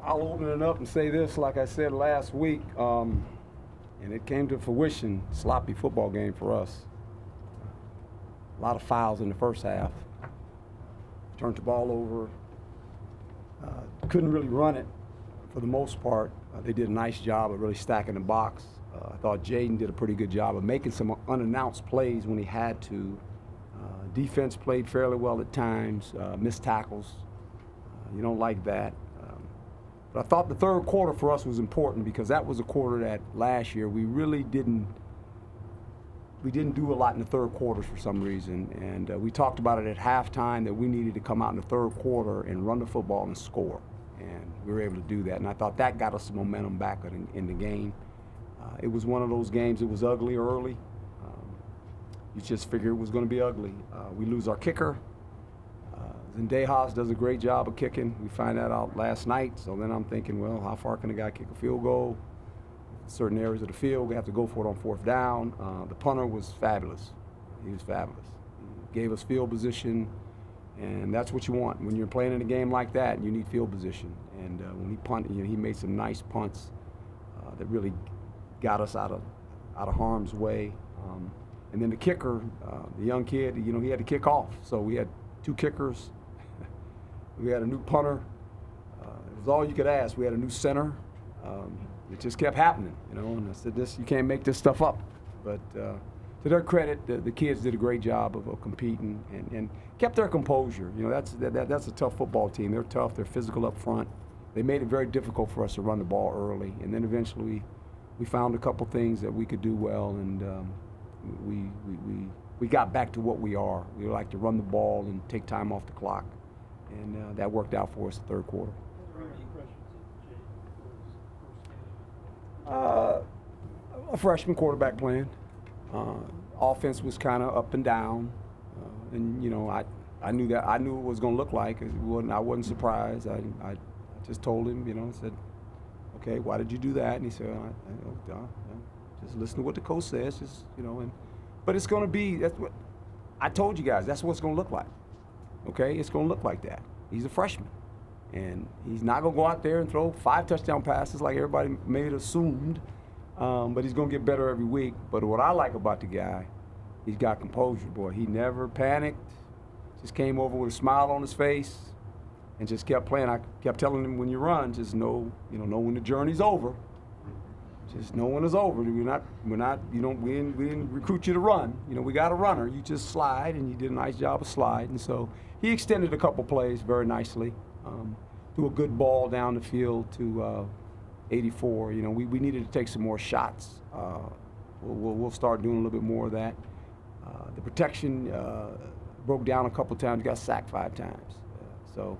I'll open it up and say this, like I said last week, and it came to fruition, sloppy football game for us. A lot of fouls in the first half. Turned the ball over. Couldn't really run it for the most part. They did a nice job of really stacking the box. I thought Jaden did a pretty good job of making some unannounced plays when he had to. Defense played fairly well at times, missed tackles. You don't like that. But I thought the third quarter for us was important because that was a quarter that last year we really didn't do a lot in the third quarter for some reason. And we talked about it at halftime that we needed to come out in the third quarter and run the football and score. And we were able to do that. And I thought that got us some momentum back in the game. It was one of those games, it was ugly early. You just figured it was going to be ugly. We lose our kicker. Zendejas does a great job of kicking. We find that out last night. So then I'm thinking, well, how far can a guy kick a field goal? Certain areas of the field, we have to go for it on fourth down. The punter was fabulous. He was fabulous. He gave us field position, and that's what you want. When you're playing in a game like that, you need field position. And when he punted, he made some nice punts that really got us out of harm's way. And then the kicker, the young kid, he had to kick off. So we had two kickers. We had a new punter. It was all you could ask. We had a new center. It just kept happening, and I said, you can't make this stuff up. But to their credit, the kids did a great job of competing and kept their composure. That's a tough football team. They're tough. They're physical up front. They made it very difficult for us to run the ball early. And then eventually we found a couple things that we could do well, and we got back to what we are. We like to run the ball and take time off the clock. And that worked out for us the third quarter. A freshman quarterback playing. Offense was kind of up and down, and I knew that. I knew what it was going to look like. I wasn't surprised. I just told him, I said, okay, why did you do that? And he said, just listen to what the coach says, but it's going to be. That's what I told you guys. That's what it's going to look like. Okay, it's going to look like that. He's a freshman. And he's not going to go out there and throw 5 touchdown passes like everybody may have assumed, but he's going to get better every week. But what I like about the guy, he's got composure, boy. He never panicked, just came over with a smile on his face and just kept playing. I kept telling him, when you run, just know when the journey's over. Just know when it's over. We didn't recruit you to run. We got a runner. You just slide, and you did a nice job of slide. And so he extended a couple plays very nicely. Threw a good ball down the field to 84. We needed to take some more shots. We'll start doing a little bit more of that. The protection broke down a couple times. We got sacked 5 times. So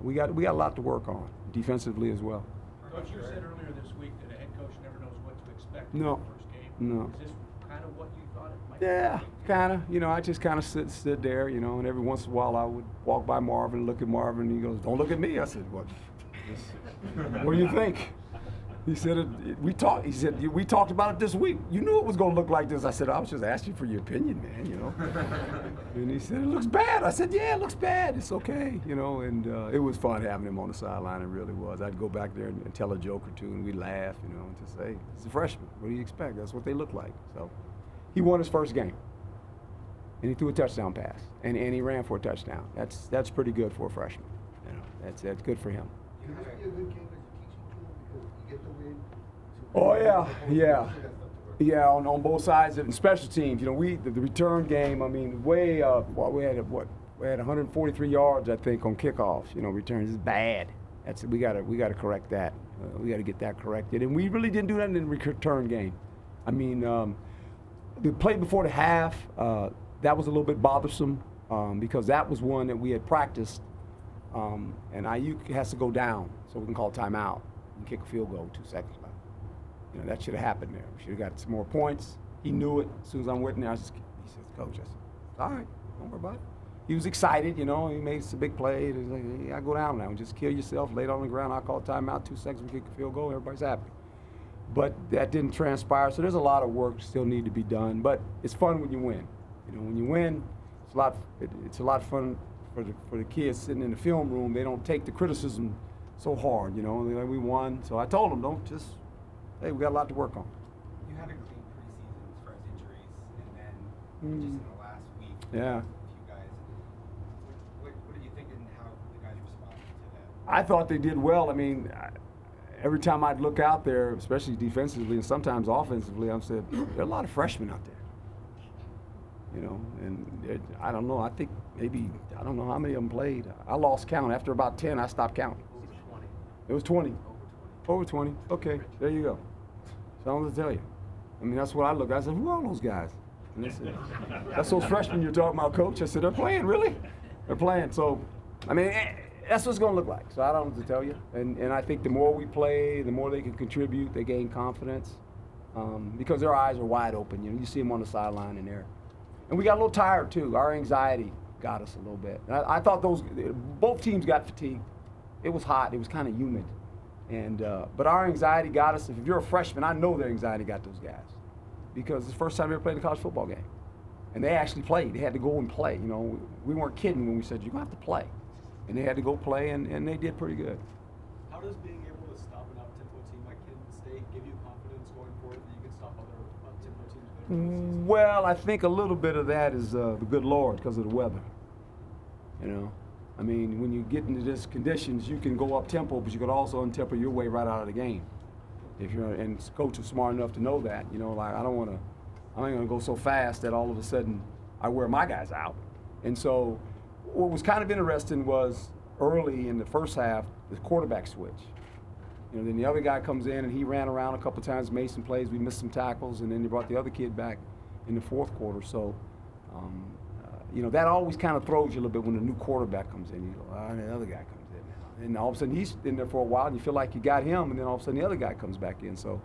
we got a lot to work on defensively as well. Coach, you said earlier this week that a head coach never knows what to expect No. in the first game. No. Is this kind of what you thought it might be? Yeah, kind of. I just kind of stood there, and every once in a while I would walk by Marvin and look at Marvin, and he goes, "Don't look at me." I said, "What? What do you think?" He said, "We talked." He said, "We talked about it this week. You knew it was going to look like this." I said, "I was just asking for your opinion, man." And he said, "It looks bad." I said, "Yeah, it looks bad. It's okay." And it was fun having him on the sideline. It really was. I'd go back there and tell a joke or two, and we'd laugh, and just say, "He's a freshman. What do you expect? That's what they look like." So he won his first game, and he threw a touchdown pass, and he ran for a touchdown. That's pretty good for a freshman. That's good for him. Can this be a good game as a teaching tool because you get the win? Oh yeah. On both sides and special teams. The return game. I mean, way up. We had 143 yards, I think, on kickoffs. Returns is bad. We got to correct that. We got to get that corrected. And we really didn't do that in the return game. I mean, the play before the half, that was a little bit bothersome because that was one that we had practiced. And Ayuk has to go down so we can call timeout and kick a field goal 2 seconds left. That should have happened there. We should have got some more points. He knew it. As soon as I'm with him, he says, "Coach," I said, "All right, don't worry about it." He was excited, he made some big play. He's like, "Yeah, go down now. Just kill yourself, lay it on the ground. I'll call timeout, 2 seconds, we kick a field goal, everybody's happy." But that didn't transpire, so there's a lot of work still need to be done. But it's fun when you win. When you win, it's a lot of fun for the kids sitting in the film room. They don't take the criticism so hard, you know. And we won, so I told them, don't just, hey, we got a lot to work on. You had a clean preseason as far as injuries, and then just in the last week, Yeah. a few guys. What did you think and how the guys responded to that? I thought they did well. I mean, every time I'd look out there, especially defensively and sometimes offensively, I said, there are a lot of freshmen out there. You know, and I don't know. I think maybe, I don't know how many of them played. I lost count. After about 10, I stopped counting. It was 20. Over 20. Okay, there you go. So I'm going to tell you. I mean, that's what I look at. I said, who are those guys? And they said, that's those freshmen you're talking about, Coach. I said, they're playing, really? They're playing. So, I mean, that's what it's going to look like. So I don't know what to tell you. And I think the more we play, the more they can contribute, they gain confidence because their eyes are wide open. You know, you see them on the sideline in there. And we got a little tired, too. Our anxiety got us a little bit. I thought both teams got fatigued. It was hot. It was kind of humid. But our anxiety got us. If you're a freshman, I know their anxiety got those guys because it's the first time they ever played a college football game. And they actually played. They had to go and play. You know, we weren't kidding when we said, you're going to have to play. And they had to go play, and they did pretty good. How does being able to stop an up-tempo team like Kent State give you confidence going forward that you can stop other up-tempo teams later in the season? Well, I think a little bit of that is the good Lord because of the weather. You know, I mean, when you get into these conditions, you can go up-tempo, but you could also un-tempo your way right out of the game. And coach is smart enough to know that. You know, like I ain't gonna go so fast that all of a sudden I wear my guys out. And so what was kind of interesting was early in the first half, the quarterback switch. You know, then the other guy comes in and he ran around a couple of times, made some plays, we missed some tackles, and then they brought the other kid back in the fourth quarter. So, you know, that always kind of throws you a little bit when a new quarterback comes in. You go, and the other guy comes in now. And all of a sudden he's in there for a while and you feel like you got him, and then all of a sudden the other guy comes back in. So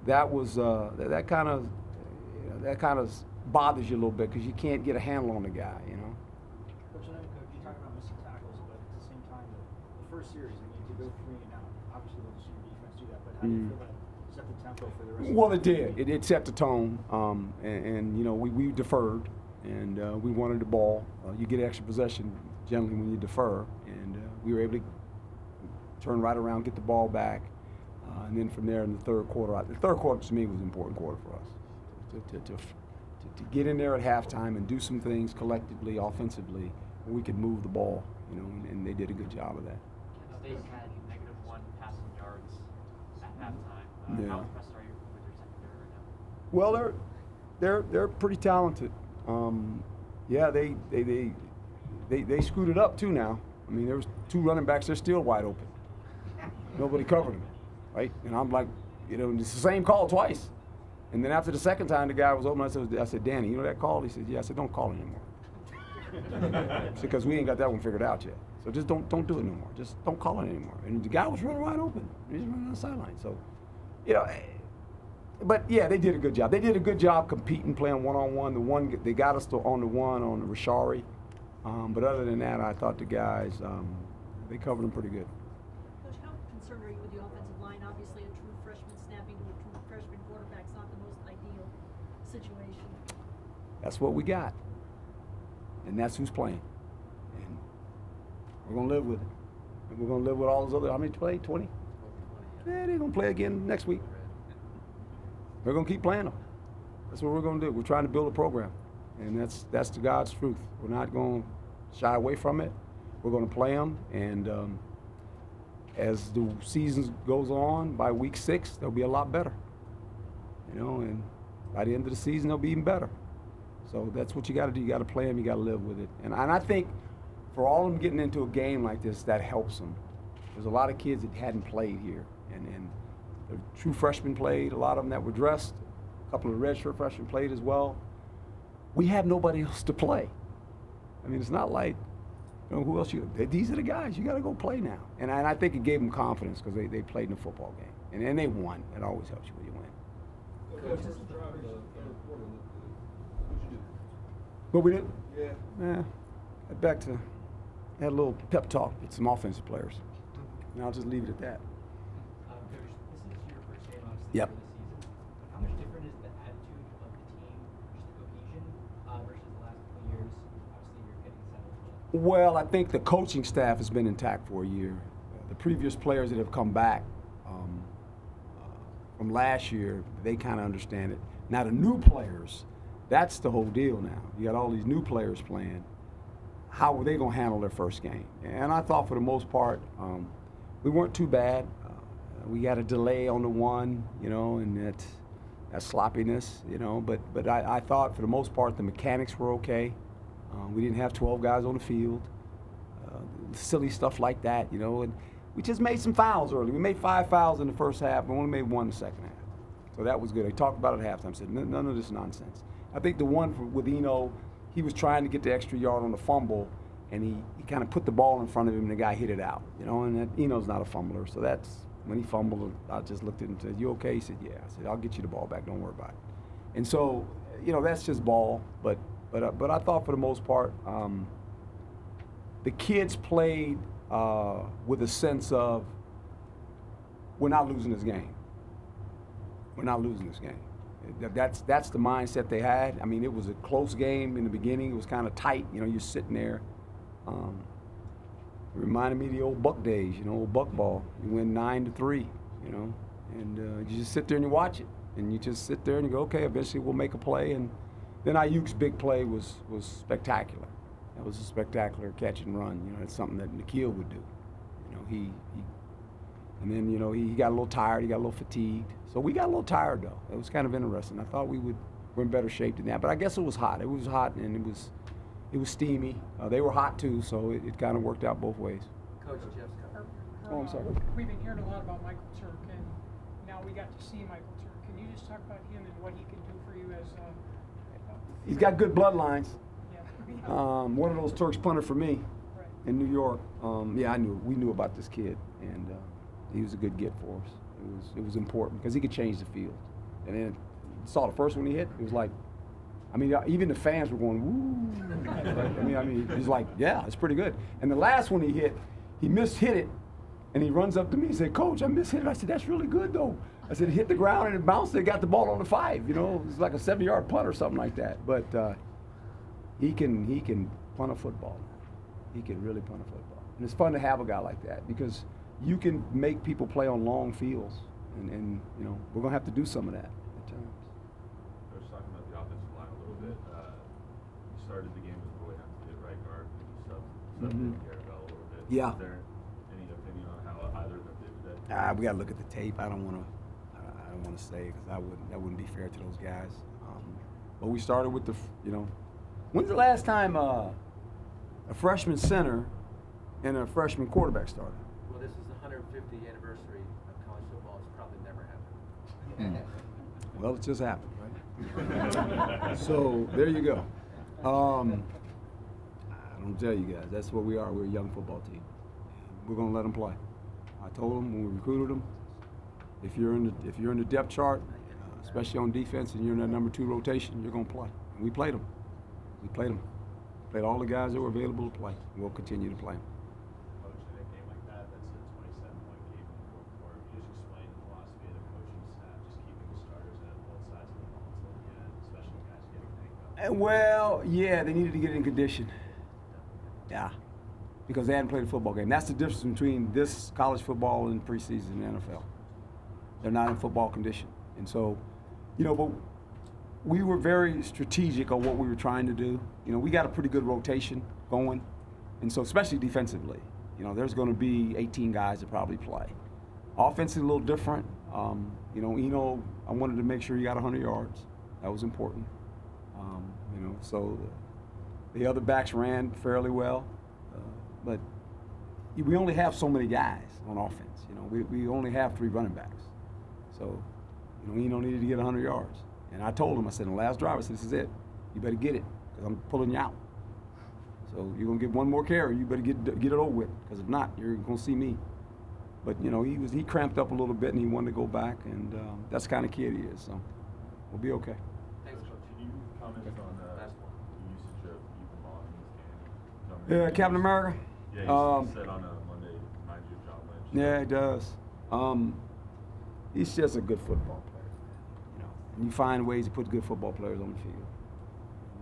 that was, that kind of bothers you a little bit because you can't get a handle on the guy, you know. Coach, I know you talk about missing tackles, but at the same time, the first series, I mean, to go 3 and out, obviously we'll see your defense do that, but how do you feel that set the tempo for the rest of the Well, it did. It set the tone, and you know, we deferred, and we wanted the ball. You get extra possession generally when you defer, and we were able to turn right around, get the ball back, and then from there in the third quarter, to me was an important quarter for us. To get in there at halftime and do some things collectively, offensively, where we could move the ball, you know, and they did a good job of that. Kent State had -1 passing yards at halftime. Yeah. How impressed are you with your secondary right now? Well, they're pretty talented. Yeah, they screwed it up too now. I mean, there was 2 running backs. They're still wide open. Nobody covered them, right? And I'm like, you know, it's the same call twice. And then after the second time, the guy was open. I said, Danny, you know that call? He said, yeah. I said, don't call it anymore. Because we ain't got that one figured out yet. So just don't do it no more. Just don't call it anymore. And the guy was running wide open. He was running on the sideline. So, you know, but yeah, they did a good job. They did a good job competing, playing one-on-one. They got us on the Rashari. But other than that, I thought the guys, they covered them pretty good. Coach, how concerned are you with the offensive line? Obviously, a true freshman snapping to a true freshman quarterback is not the most ideal situation. That's what we got. And that's who's playing. And we're going to live with it. And we're going to live with all those other, how many played? 20? Yeah, they're going to play again next week. We're going to keep playing them. That's what we're going to do. We're trying to build a program. And that's the God's truth. We're not going to shy away from it. We're going to play them. And as the season goes on, by week 6, they'll be a lot better. You know, and by the end of the season, they'll be even better. So that's what you got to do. You got to play them. You got to live with it. And I think for all of them getting into a game like this, that helps them. There's a lot of kids that hadn't played here, and the true freshmen played. A lot of them that were dressed. A couple of redshirt freshmen played as well. We have nobody else to play. I mean, it's not like, you know, who else these are the guys. You got to go play now. And I think it gave them confidence because they played in a football game, and they won. It always helps you when you win. What we did? Yeah. Back to, had a little pep talk with some offensive players. And I'll just leave it at that. Coach, this is your first game, obviously, Yep. for the season. How much different is the attitude of the team, just the cohesion, versus the last couple of years? Obviously, you're getting settled. Well, I think the coaching staff has been intact for a year. the previous players that have come back from last year, they kind of understand it. Now the new players, that's the whole deal now. You got all these new players playing. How were they going to handle their first game? And I thought for the most part, we weren't too bad. We got a delay on the one, you know, and that sloppiness, you know. But I thought for the most part the mechanics were okay. We didn't have 12 guys on the field. Silly stuff like that, you know. And we just made some fouls early. We made 5 fouls in the first half, and only made 1 in the second half. So that was good. They talked about it at halftime. Said none of this nonsense. I think the one with Eno, he was trying to get the extra yard on the fumble, and he kind of put the ball in front of him, and the guy hit it out. You know, and Eno's not a fumbler, so that's when he fumbled. I just looked at him and said, "You okay?" He said, "Yeah." I said, "I'll get you the ball back. Don't worry about it." And so, you know, that's just ball. But I thought for the most part, the kids played with a sense of we're not losing this game. We're not losing this game. That's the mindset they had. I mean, it was a close game in the beginning. It was kind of tight. You know, you're sitting there. It reminded me of the old Buck days, you know, old Buck ball. You win 9-3, you know, and you just sit there and you watch it. And you just sit there and you go, okay, eventually we'll make a play. And then Ayuk's big play was spectacular. That was a spectacular catch and run. You know, it's something that Nikhil would do. You know, and then, you know, he got a little tired. He got a little fatigued. So we got a little tired, though. It was kind of interesting. I thought we're in better shape than that. But I guess it was hot. It was hot, and it was steamy. They were hot, too, so it kind of worked out both ways. Coach Jeff's coming. Oh, I'm sorry. We've been hearing a lot about Michael Turk, and now we got to see Michael Turk. Can you just talk about him and what he can do for you as He's got good bloodlines. yeah. One of those Turks punted for me Right. in New York. Yeah, we knew about this kid, and he was a good get for us. It was important because he could change the field. And then saw the first one he hit. It was like, I mean, even the fans were going, woo. I mean, he's like, yeah, it's pretty good. And the last one he hit, he mishit it, and he runs up to me and said, "Coach, I mishit it." I said, "That's really good, though." I said, "It hit the ground and it bounced. They got the ball on the 5. You know, it's like a 70-yard punt or something like that." But he can punt a football. He can really punt a football, and it's fun to have a guy like that because you can make people play on long fields, and you know we're gonna have to do some of that at times. I was talking about the offensive line a little bit. You started the game with Roy Hunt at right guard, and you subbed in Garabell a little bit. Yeah. Is there any opinion on how either of them did that? We gotta look at the tape. I don't want to say because that wouldn't be fair to those guys. But we started with when's the last time a freshman center and a freshman quarterback started? Well, this is the 150th anniversary of college football. It's probably never happened. Well, it just happened, right? So there you go. I don't tell you guys, that's what we are. We're a young football team. We're gonna let them play. I told them when we recruited them, if you're in the depth chart, especially on defense, and you're in that number 2 rotation, you're gonna play. And we played them. We played them. Played all the guys that were available to play. We'll continue to play them. Coach, in a game like that, that's a 27-point game in the fourth quarter. You just explain the philosophy of the coaching staff, just keeping the starters at both sides of the ball until the end, especially when guys getting banged up. Well, yeah, they needed to get in condition. Yeah, because they hadn't played a football game. That's the difference between this college football and preseason in the NFL. They're not in football condition. And so, you know, but we were very strategic on what we were trying to do. You know, we got a pretty good rotation going. And so, especially defensively, you know, there's going to be 18 guys that probably play. Offense is a little different. You know, Eno, I wanted to make sure he got 100 yards. That was important. You know, so the other backs ran fairly well. But we only have so many guys on offense. You know, we only have 3 running backs. So, you know, Eno needed to get 100 yards. And I told him, I said, in the last drive, I said, this is it. You better get it, because I'm pulling you out. So you're going to get one more carry. You better get it over with, because if not, you're going to see me. But, you know, he cramped up a little bit, and he wanted to go back, and that's the kind of kid he is. So we'll be okay. Thanks, Coach. Can you comment on the usage of Ethan Law in this game? Yeah, Captain America? Yeah, he said on a Monday, remind you of John Lynch. Yeah, it does. He's just a good football player. You know, and you find ways to put good football players on the field.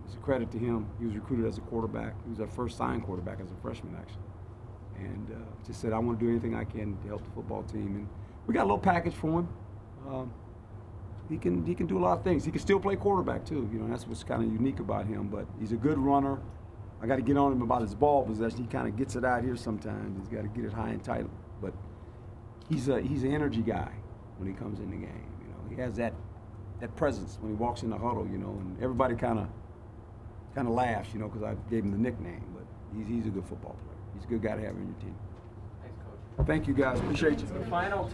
It's a credit to him. He was recruited as a quarterback. He was our first signed quarterback as a freshman, actually. and just said I want to do anything I can to help the football team. And we got a little package for him. He can do a lot of things. He can still play quarterback too. You know, that's what's kind of unique about him. But he's a good runner. I got to get on him about his ball possession. He kind of gets it out here sometimes. He's got to get it high and tight. But he's an energy guy when he comes in the game. You know, he has that presence when he walks in the huddle. You know, and everybody kind of laughs. You know, because I gave him the nickname. But he's a good football player. He's a good guy to have on your team. Thanks, Coach. Thank you guys. Appreciate you. The final